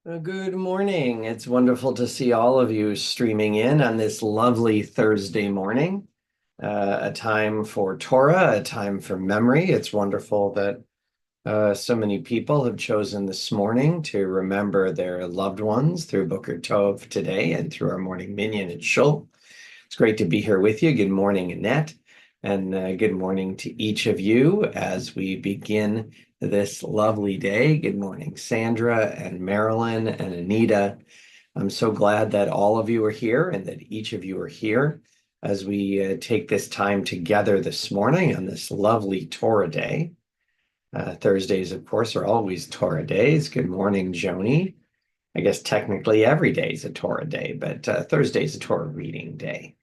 Good morning. It's wonderful to see all of you streaming in on this lovely Thursday morning. A time for Torah, a time for memory. It's wonderful that so many people have chosen this morning to remember their loved ones through Boker Tov today and through our morning minyan at Shul. It's great to be here with you. Good morning, Annette, and good morning to each of you as we begin this lovely day. Good morning, Sandra and Marilyn and Anita. I'm so glad that all of you are here and that each of you are here as we take this time together this morning on this lovely Torah day. Thursdays, of course, are always Torah days. Good morning, Joni. I guess technically every day is a Torah day, but Thursday is a Torah reading day.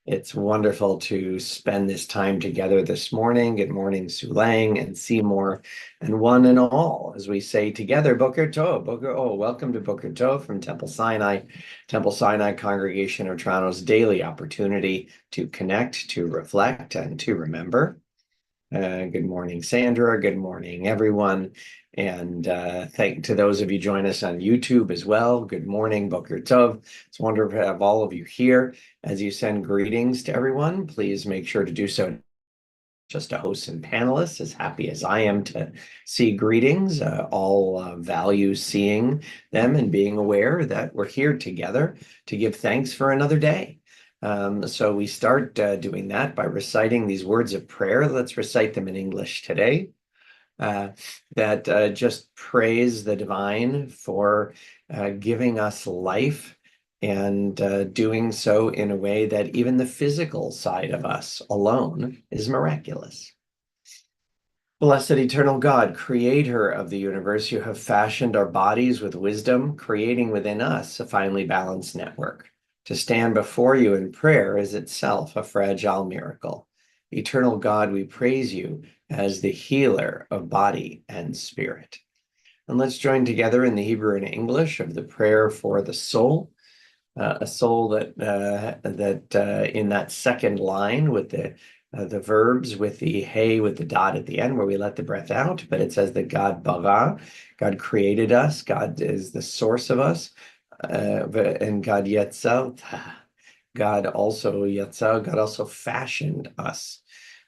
It's wonderful to spend this time together this morning. Good morning, Sulang and Seymour, and one and all, as we say together, Boker Tov. Welcome to Boker Tov from Temple Sinai Congregation of Toronto's daily opportunity to connect, to reflect, and to remember. Good morning, Sandra. Good morning, everyone. And thank to those of you join us on YouTube as well. Good morning, Boker Tov. It's wonderful to have all of you here. As you send greetings to everyone, please make sure to do so just to hosts and panelists, as happy as I am to see greetings. All value seeing them and being aware that we're here together to give thanks for another day. So we start doing that by reciting these words of prayer. Let's recite them in English today. That just praise the divine for giving us life and doing so in a way that even the physical side of us alone is miraculous. Blessed eternal God, creator of the universe, you have fashioned our bodies with wisdom, creating within us a finely balanced network. To stand before you in prayer is itself a fragile miracle. Eternal God, we praise you as the healer of body and spirit. And let's join together in the Hebrew and English of the prayer for the soul, a soul that in that second line with the verbs with the hey with the dot at the end where we let the breath out, but it says that God bara, God created us, God is the source of us, and God yetzal, God also fashioned us,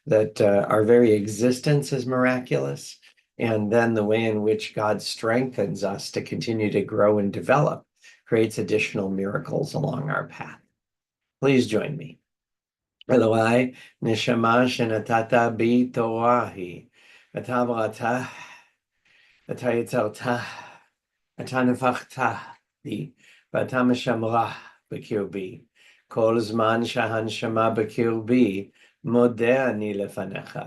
that our very existence is miraculous, and then the way in which God strengthens us to continue to grow and develop creates additional miracles along our path. Please join me. Eloi, neshama shenatata bi Torahi, אתה בראתה, אתה יצרתה, אתה נפחתה בי, ואתה משמרה בקרבי. כל זמן שהנשמה בקרבי, מודה אני לפניך.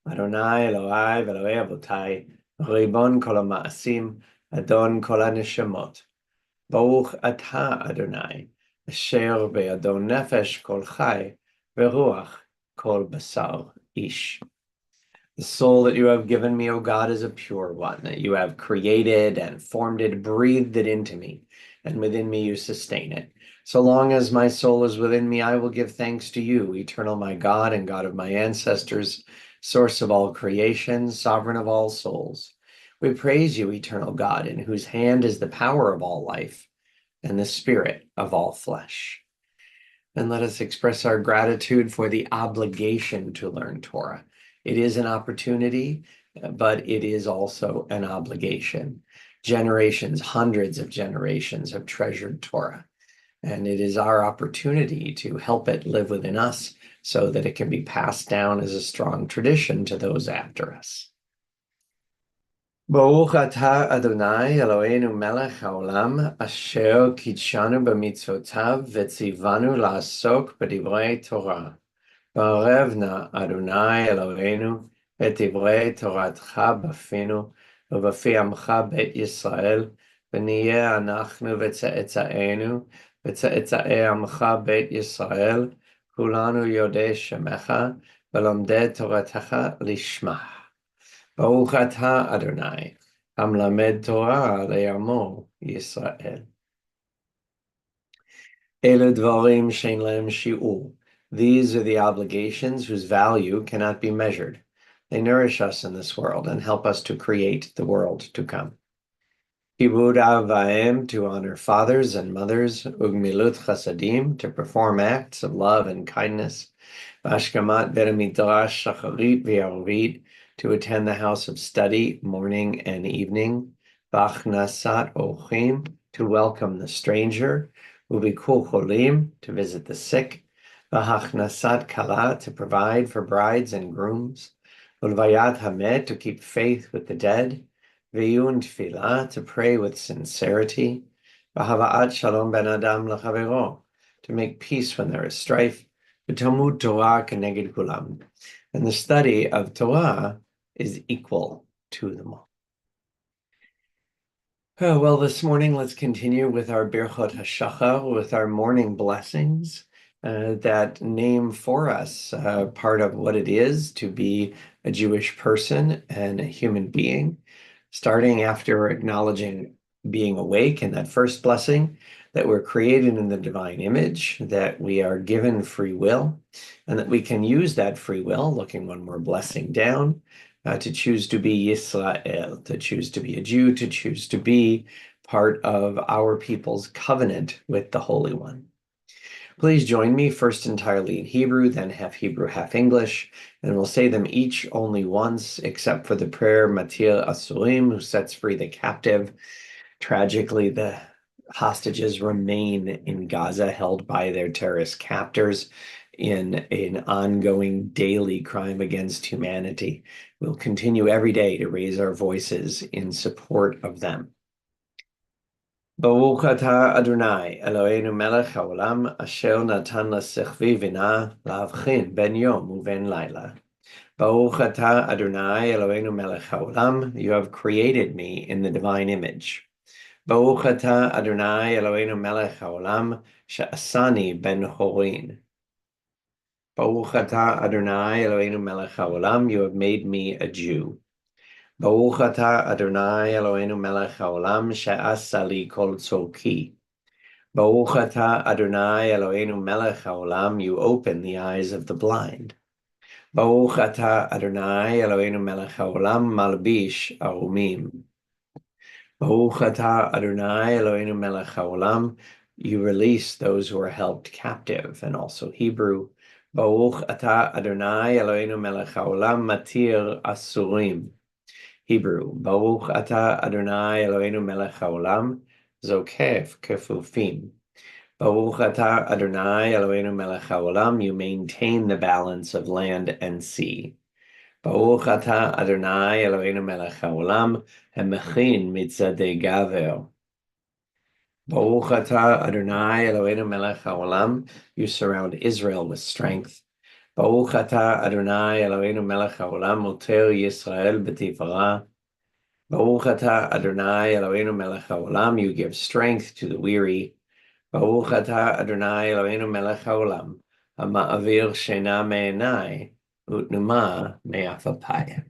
אדוני אלוהי ואלוהי אבותיי, ריבון כל המעשים, אדון כל הנשמות. ברוך אתה, אדוני, אשר בידו נפש כל חי, ורוח כל בשר איש. The soul that you have given me, O God, is a pure one, that you have created and formed it, breathed it into me, and within me you sustain it. So long as my soul is within me, I will give thanks to you, eternal my God and God of my ancestors, source of all creation, sovereign of all souls. We praise you, eternal God, in whose hand is the power of all life and the spirit of all flesh. And let us express our gratitude for the obligation to learn Torah. It is an opportunity, but it is also an obligation. Generations, hundreds of generations have treasured Torah, and it is our opportunity to help it live within us so that it can be passed down as a strong tradition to those after us. ברוך אתה אדוני אלוהינו מלך העולם אשר קידשנו במצוותיו וציוונו לעסוק בדברי תורה. בערב נא אדוני אלוהינו את דברי תורתך בפינו ובפי עמך בית ישראל, ונהיה אנחנו וצאצאינו וצאצאי עמך בית ישראל, כולנו יודעי שמך ולומדי תורתך לשמה. ברוך אתה אדוני, המלמד תורה לעמו ישראל. אלו דברים שאין להם שיעור. These are the obligations whose value cannot be measured. They nourish us in this world and help us to create the world to come. Kibud av v'em, to honor fathers and mothers. Ugmilut chasadim, to perform acts of love and kindness. Vashkamat bet midrash shacharit v'arvit, to attend the house of study morning and evening. Vachnasat ochim, to welcome the stranger. Ubikul cholim, to visit the sick. Vahachnasat kala, to provide for brides and grooms. Ulvayat hamet, to keep faith with the dead. V'yun tefillah, to pray with sincerity. V'hava'at shalom ben adam l'chavero, to make peace when there is strife. V'talmud Torah keneged kulam, and the study of Torah is equal to them all. Well, this morning, let's continue with our Birchot HaShachar, with our morning blessings that name for us part of what it is to be a Jewish person and a human being, starting after acknowledging being awake in that first blessing, that we're created in the divine image, that we are given free will, and that we can use that free will, looking one more blessing down, to choose to be Yisrael, to choose to be a Jew, to choose to be part of our people's covenant with the Holy One. Please join me first entirely in Hebrew, then half Hebrew, half English, and we'll say them each only once, except for the prayer Matir Asurim, who sets free the captive. Tragically, the hostages remain in Gaza, held by their terrorist captors in an ongoing daily crime against humanity. We'll continue every day to raise our voices in support of them. Baruch atah Adonai, Eloheinu melech haolam, asher natan l'sechvi vina lavchin ben yom uven laila. Baruch atah Adonai, Eloheinu melech haolam, you have created me in the divine image. Baruch atah Adonai, Eloheinu melech haolam, she'asani ben horin. Baruch atah Adonai, Eloheinu melech haolam, you have made me a Jew. Baruch atah Adonai Eloheinu melech haolam she'asa li kol tzorki. Baruch atah Adonai Eloheinu melech haolam, you open the eyes of the blind. Baruch atah Adonai Eloheinu melech haolam malbish arumim. Baruch atah Adonai Eloheinu melech haolam, you release those who are held captive, and also Hebrew. Baruch atah Adonai Eloheinu melech haolam matir asurim. Hebrew, Baruch atah Adonai Eloheinu melech haolam, zokef kefufim. Baruch atah Adonai Eloheinu melech haolam, you maintain the balance of land and sea. Baruch atah Adonai Eloheinu melech haolam, hemechin mitzadei gaver. Baruch atah Adonai Eloheinu melech haolam, you surround Israel with strength. Baruch atah Adonai Eloheinu melech haolam, moter Yisrael b'tifara. Baruch atah Adonai Eloheinu melech haolam, you give strength to the weary. Baruch atah Adonai Eloheinu melech haolam, hama'avir shena me'enai, utnuma me'afapai.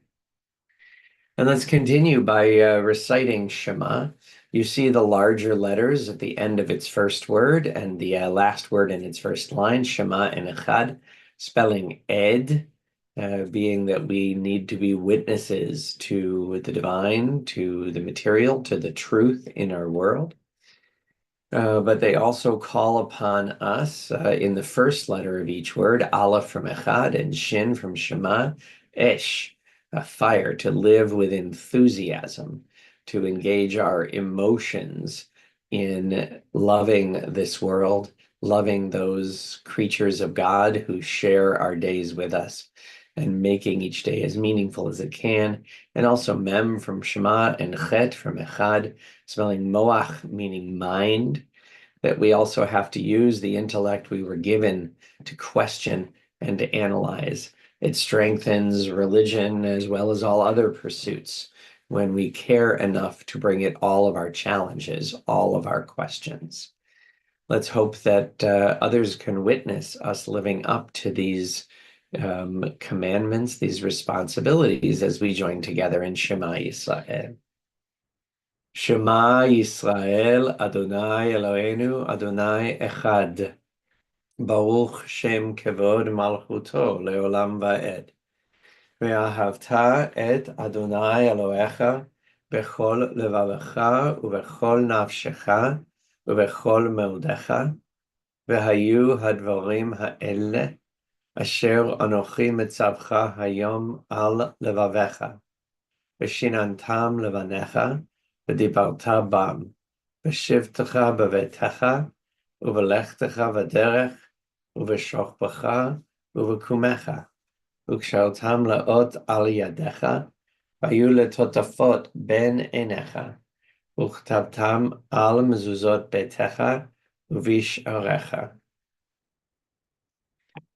And let's continue by reciting Shema. You see the larger letters at the end of its first word and the last word in its first line, Shema and Echad, spelling Ed, being that we need to be witnesses to the divine, to the material, to the truth in our world. But they also call upon us in the first letter of each word, Aleph from Echad and Shin from Shema, Esh, a fire, to live with enthusiasm, to engage our emotions in loving this world, loving those creatures of God who share our days with us, and making each day as meaningful as it can. And also Mem from Shema and Chet from Echad, spelling Moach, meaning mind, that we also have to use the intellect we were given to question and to analyze. It strengthens religion as well as all other pursuits when we care enough to bring it all of our challenges, all of our questions. Let's hope that others can witness us living up to these commandments, these responsibilities, as we join together in Shema Yisrael. Shema Yisrael, Adonai Eloheinu, Adonai Echad. Baruch Shem Kevod Malchuto Leolam Va'ed. Ve'ahavta et Adonai Elohecha בכל לבבך ובכל נפשך ובכל מאודיך, והיו הדברים האלה אשר אנוכי מצווך היום על לבביך, ושיננתם לבניך, ודיברת בם, בשבתך בביתך, ובלכתך בדרך, ובשוכבך, ובקומך, וקשרתם לאות על ידיך, והיו לטוטפות בין עיניך, וכתבתם על מזוזות ביתך ובשעריך.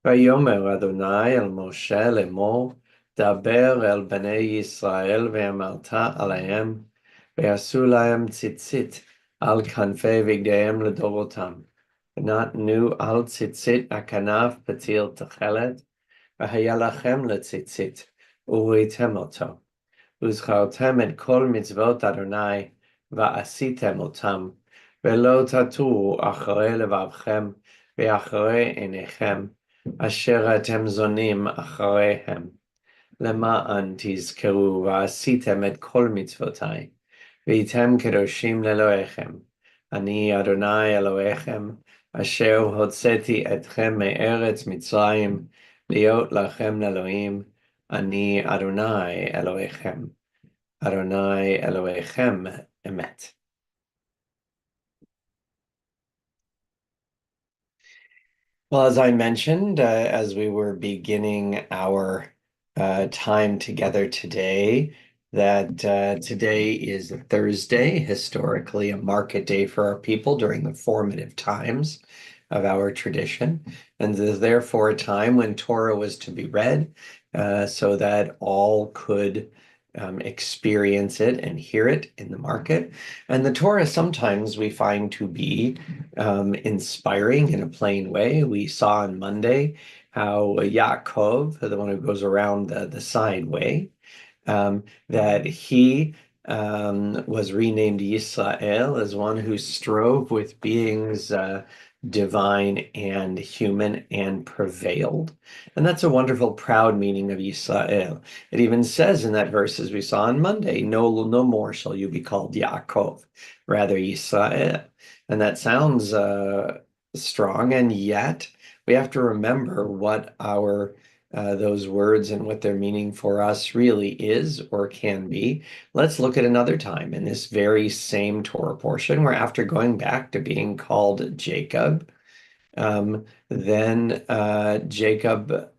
ויאמר אדוני אל משה לאמור, דבר אל בני ישראל ואמרת עליהם, ויעשו להם ציצית על כנפי בגדיהם לדורותם, ונתנו על ציצית הכנף פתיל תכלת, והיה לכם לציצית, וראיתם אותו. וזכרתם את כל מצוות אדוני, ועשיתם אותם, ולא תטורו אחרי לבבכם, ואחרי עיניכם, אשר אתם זונים אחריהם, למען תזכרו ועשיתם את כל מצוותי, והייתם קדושים לאלוהיכם. אני אדוני אלוהיכם, אשר הוצאתי אתכם מארץ מצרים, להיות לכם לאלוהים, אני אדוני אלוהיכם. אדוני אלוהיכם אמת. Well, as I mentioned, as we were beginning our time together today, that today is Thursday, historically a market day for our people during the formative times of our tradition, and is therefore a time when Torah was to be read so that all could experience it and hear it in the market. And the Torah sometimes we find to be inspiring in a plain way. We saw on Monday how Yaakov, the one who goes around the side way, that he was renamed Yisrael as one who strove with beings divine and human and prevailed. And that's a wonderful, proud meaning of Yisrael. It even says in that verse, as we saw on Monday, no more shall you be called Yaakov, rather Yisrael. And that sounds strong, and yet we have to remember what our those words and what their meaning for us really is or can be. Let's look at another time in this very same Torah portion where after going back to being called Jacob, then Jacob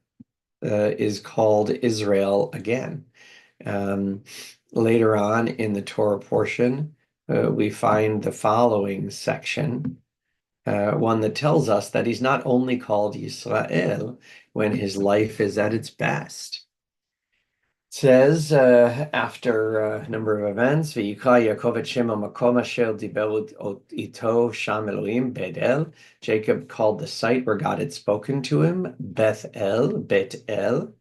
is called Israel again. Later on in the Torah portion, we find the following section, one that tells us that he's not only called Yisrael when his life is at its best. It says, after a number of events, V'yikra Yaakov et Shem hamakom asher diber ito sham Elohim Beth-El. Jacob called the site where God had spoken to him Beth-El, Bet-El.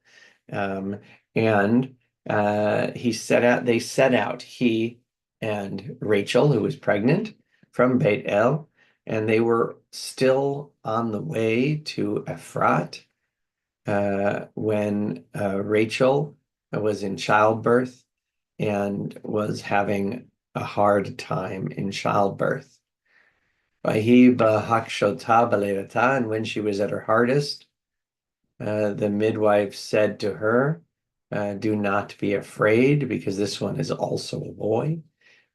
And they set out, he and Rachel, who was pregnant, from Beit-El, and they were still on the way to Ephrat when Rachel was in childbirth and was having a hard time in childbirth. And when she was at her hardest, the midwife said to her, do not be afraid, because this one is also a boy.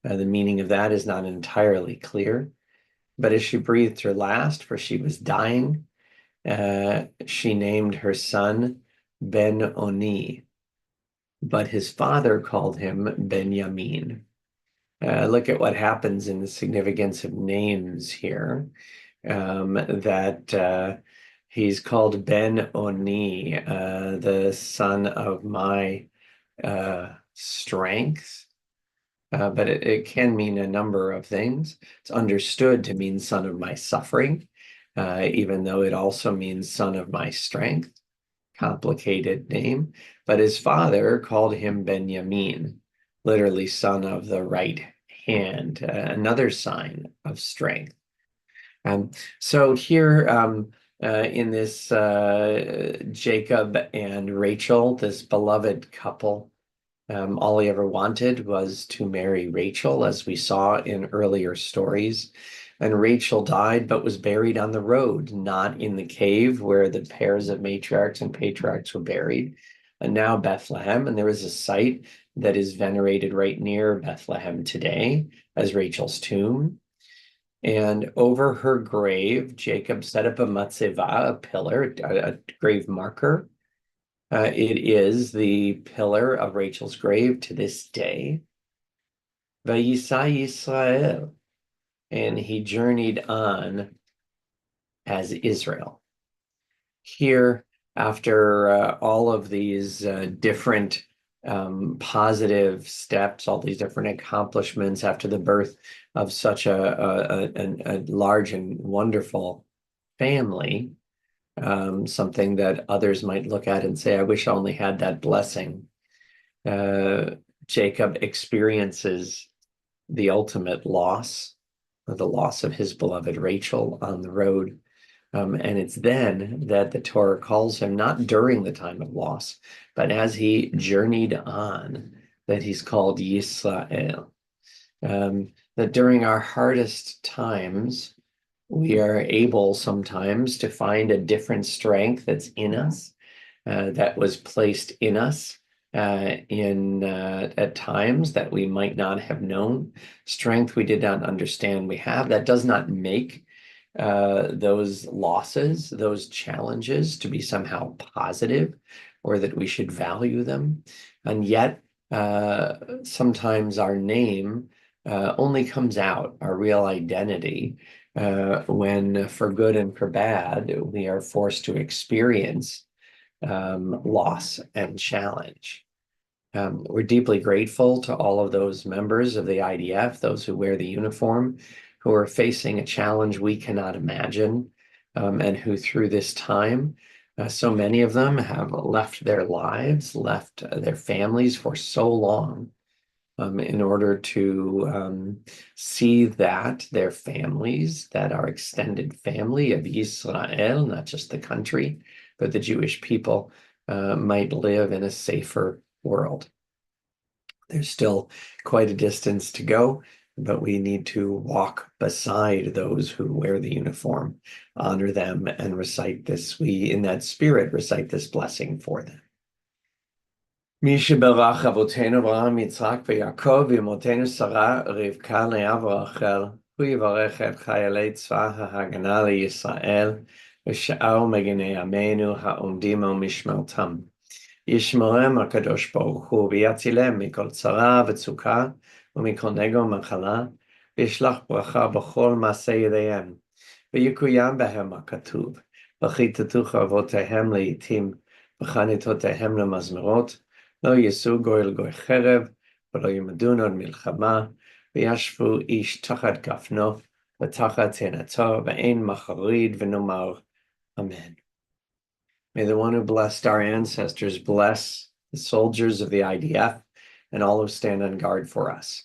The meaning of that is not entirely clear. But as she breathed her last, for she was dying, she named her son Ben-Oni, but his father called him Benjamin. Look at what happens in the significance of names here, that he's called Ben-Oni, the son of my strength. But it can mean a number of things. It's understood to mean son of my suffering, even though it also means son of my strength. Complicated name. But his father called him Benjamin, literally son of the right hand, another sign of strength. So here in this Jacob and Rachel, this beloved couple, All he ever wanted was to marry Rachel, as we saw in earlier stories. And Rachel died, but was buried on the road, not in the cave where the pairs of matriarchs and patriarchs were buried. And now Bethlehem, and there is a site that is venerated right near Bethlehem today as Rachel's tomb. And over her grave, Jacob set up a matzevah, a pillar, a grave marker. It is the pillar of Rachel's grave to this day. Vayisa Yisrael, and he journeyed on as Israel. Here, after all of these different positive steps, all these different accomplishments after the birth of such a large and wonderful family, something that others might look at and say, I wish I only had that blessing. Jacob experiences the ultimate loss, the loss of his beloved Rachel on the road. And it's then that the Torah calls him, not during the time of loss, but as he journeyed on, that he's called Yisrael. That during our hardest times, we are able sometimes to find a different strength that's in us, that was placed in us at times that we might not have known, strength we did not understand we have. That does not make those losses, those challenges to be somehow positive or that we should value them. And yet, sometimes our name only comes out, our real identity, when for good and for bad, we are forced to experience loss and challenge. We're deeply grateful to all of those members of the IDF, those who wear the uniform, who are facing a challenge we cannot imagine, and who through this time, so many of them have left their lives, left their families for so long, in order to see that their families, that our extended family of Israel, not just the country, but the Jewish people, might live in a safer world. There's still quite a distance to go, but we need to walk beside those who wear the uniform, honor them, and recite this. We, in that spirit, recite this blessing for them. מי שברך אבותינו אברהם, יצחק ויעקב, ואמותינו שרה, רבקה, לאה ורחל, הוא יברך את חיילי צבא ההגנה לישראל, ושאר מגיני עמנו העומדים על משמרתם. ישמרם הקדוש ברוך הוא, ויצילם מכל צרה וצוקה, ומכל נגע ומחלה, וישלח ברכה בכל מעשה ידיהם, ויקוים בהם הכתוב, וכיתתוך אבותיהם לעתים, וחניתותיהם למזמרות, לא יישאו גוי אל גוי חרב, ולא ילמדון עוד מלחמה, וישבו איש תחת גפנו, ותחת תאנתו, ואין מחריד ונאמר, Amen. May the one who blessed our ancestors bless the soldiers of the IDF and all who stand on guard for us.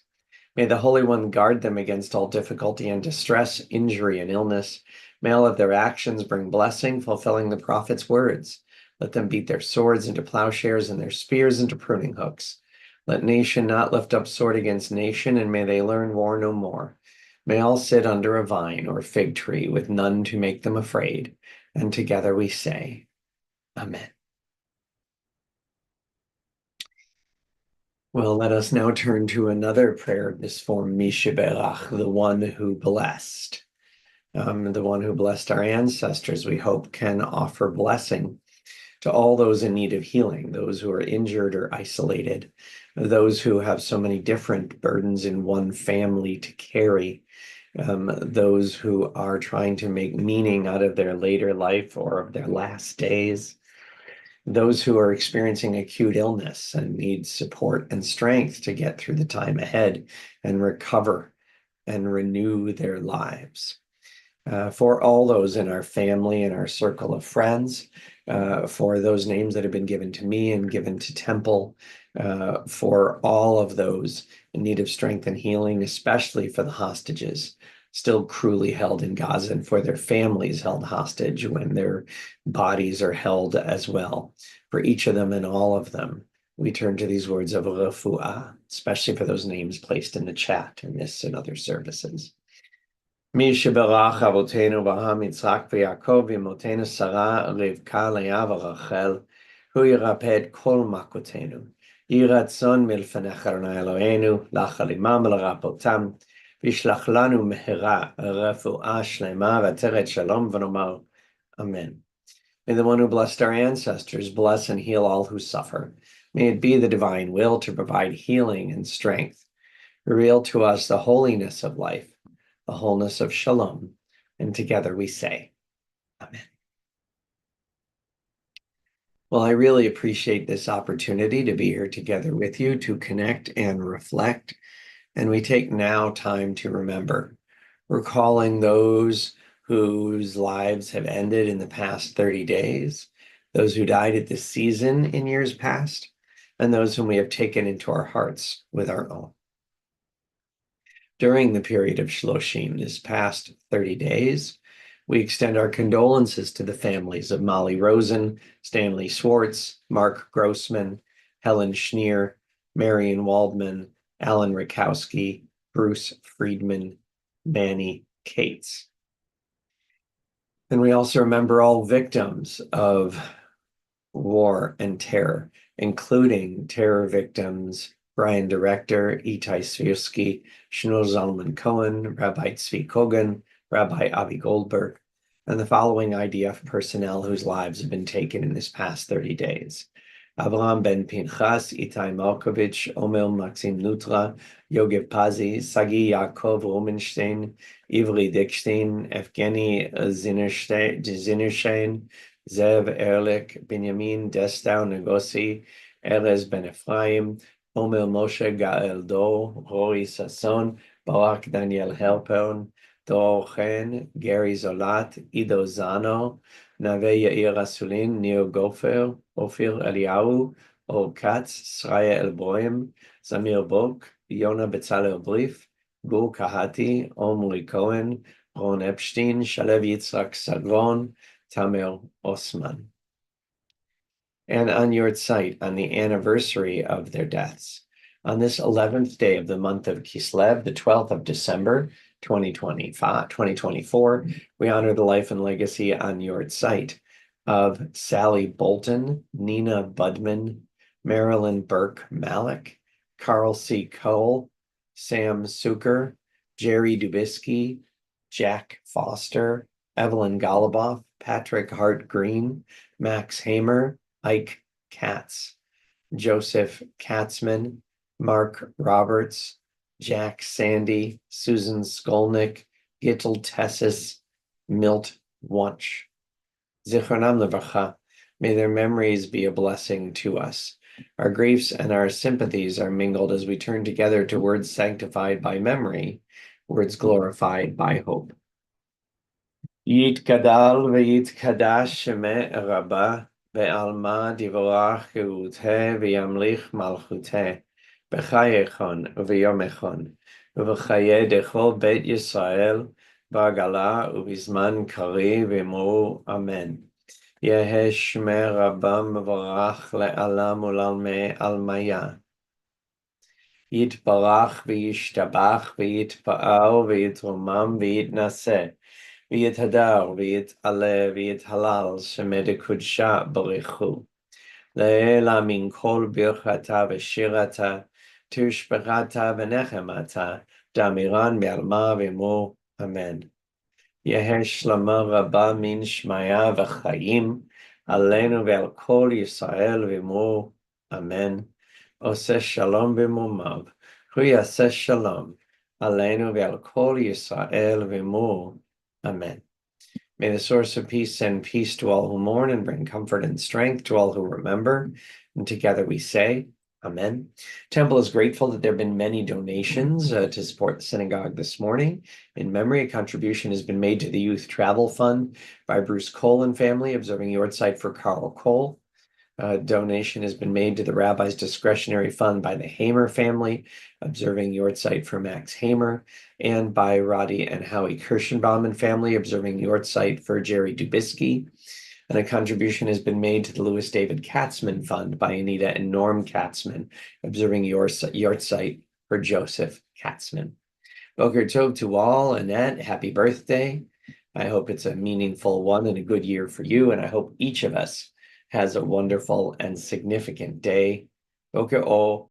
May the Holy One guard them against all difficulty and distress, injury and illness. May all of their actions bring blessing, fulfilling the prophet's words. Let them beat their swords into plowshares and their spears into pruning hooks. Let nation not lift up sword against nation, and may they learn war no more. May all sit under a vine or fig tree with none to make them afraid. And together we say, Amen. Well, let us now turn to another prayer of this form, Mishiberach, the one who blessed. The one who blessed our ancestors, we hope, can offer blessing to all those in need of healing, those who are injured or isolated, those who have so many different burdens in one family to carry, those who are trying to make meaning out of their later life or of their last days, those who are experiencing acute illness and need support and strength to get through the time ahead and recover and renew their lives. For all those in our family and our circle of friends, for those names that have been given to me and given to Temple, for all of those in need of strength and healing, especially for the hostages still cruelly held in Gaza and for their families held hostage when their bodies are held as well. For each of them and all of them, we turn to these words of refuah, especially for those names placed in the chat in this and other services. Mi sheberach avotenu Avraham, Yitzchak, v'Yaakov, v'imotenu Sarah, Rivka, Leah, v'Rachel, hu yirapeh et kol makotenu. Yhi ratzon milfenecha Adonai Eloheinu, lachal imam l'rapotam, v'yishlach lanu mehera refuah shlema v'ateret shalom v'nomar Amen. May the one who blessed our ancestors bless and heal all who suffer. May it be the divine will to provide healing and strength. Reveal to us the holiness of life, the wholeness of shalom, and together we say, Amen. Well, I really appreciate this opportunity to be here together with you to connect and reflect. And we take now time to remember, recalling those whose lives have ended in the past 30 days, those who died at this season in years past, and those whom we have taken into our hearts with our own. During the period of Shloshim, this past 30 days, we extend our condolences to the families of Molly Rosen, Stanley Swartz, Mark Grossman, Helen Schneer, Marion Waldman, Alan Rakowski, Bruce Friedman, Manny Cates. And we also remember all victims of war and terror, including terror victims Brian Director, Itai Svirsky, Shmuel Zalman Cohen, Rabbi Tzvi Kogan, Rabbi Avi Goldberg, and the following IDF personnel whose lives have been taken in this past 30 days. Avraham Ben Pinchas, Itai Malkovich, Omer Maxim Nutra, Yogev Pazi, Sagi Yaakov Rumenstein, Ivri Dickstein, Evgeny Zinershtein, Zev Erlich, Benjamin Destau Negosi, Erez Ben Ephraim, Omer Moshe Gael Do, Rory Sasson, Barak Daniel Helpern, Dor Chen, Gary Zolat, Ido Zano, Nave Yair Asulin, Neo Gofer, Ophir Eliyahu, Or Katz, Sraya Elboim, Zamir Bok, Yona Betzalel Brief, Gur Kahati, Omri Cohen, Ron Epstein, Shalev Yitzhak Sagron, Tamer Osman. And on yahrzeit, on the anniversary of their deaths, on this 11th day of the month of Kislev, the 12th of December, 2024, we honor the life and legacy on yahrzeit of Sally Bolton, Nina Budman, Marilyn Burke Malik, Carl C. Cole, Sam Suker, Jerry Dubisky, Jack Foster, Evelyn Goluboff, Patrick Hart Green, Max Hamer, Ike Katz, Joseph Katzman, Mark Roberts, Jack Sandy, Susan Skolnick, Gittel Tessis, Milt Wunsch. Zichronam Levacha, may their memories be a blessing to us. Our griefs and our sympathies are mingled as we turn together to words sanctified by memory, words glorified by hope. Yitkadal v'yitkadash shemeh rabba, ve'alma divorach geruteh v'yamlich malchuteh, b'chayechon v'yomechon, v'chaye dechol beit Yisrael, b'agala u'bizman kari v'imru amen. Yehe shmeh rabba mevorach le'alam u'lalmei almaya. Yitbarach v'yishtabach v'yitpa'al v'yitromam v'yitnaseh. V'yithadar, v'yit'aleh, v'yithalal, shemed kudsha barichu. Le'ela min kol birchata v'shirata, tushbechata v'nechemata, damiran me'alma v'imru, amen. Yehe shlama rabba min shmaya v'chayim, aleinu ve'al kol Yisrael v'imru, amen. Oseh shalom b'mumav, hu yaseh shalom, aleinu ve'al kol Yisrael v'imru, amen. May the source of peace send peace to all who mourn and bring comfort and strength to all who remember. And together we say, Amen. Temple is grateful that there have been many donations to support the synagogue this morning. In memory, a contribution has been made to the Youth Travel Fund by Bruce Cole and family, observing yahrzeit for Carl Cole. A donation has been made to the Rabbi's Discretionary Fund by the Hamer family, observing yahrzeit for Max Hamer, and by Roddy and Howie Kirschenbaum and family, observing yahrzeit for Jerry Dubisky. And a contribution has been made to the Louis David Katzman Fund by Anita and Norm Katzman, observing your yahrzeit for Joseph Katzman. Boker Tov to all. Annette, happy birthday. I hope it's a meaningful one and a good year for you. And I hope each of us has a wonderful and significant day. Boker O.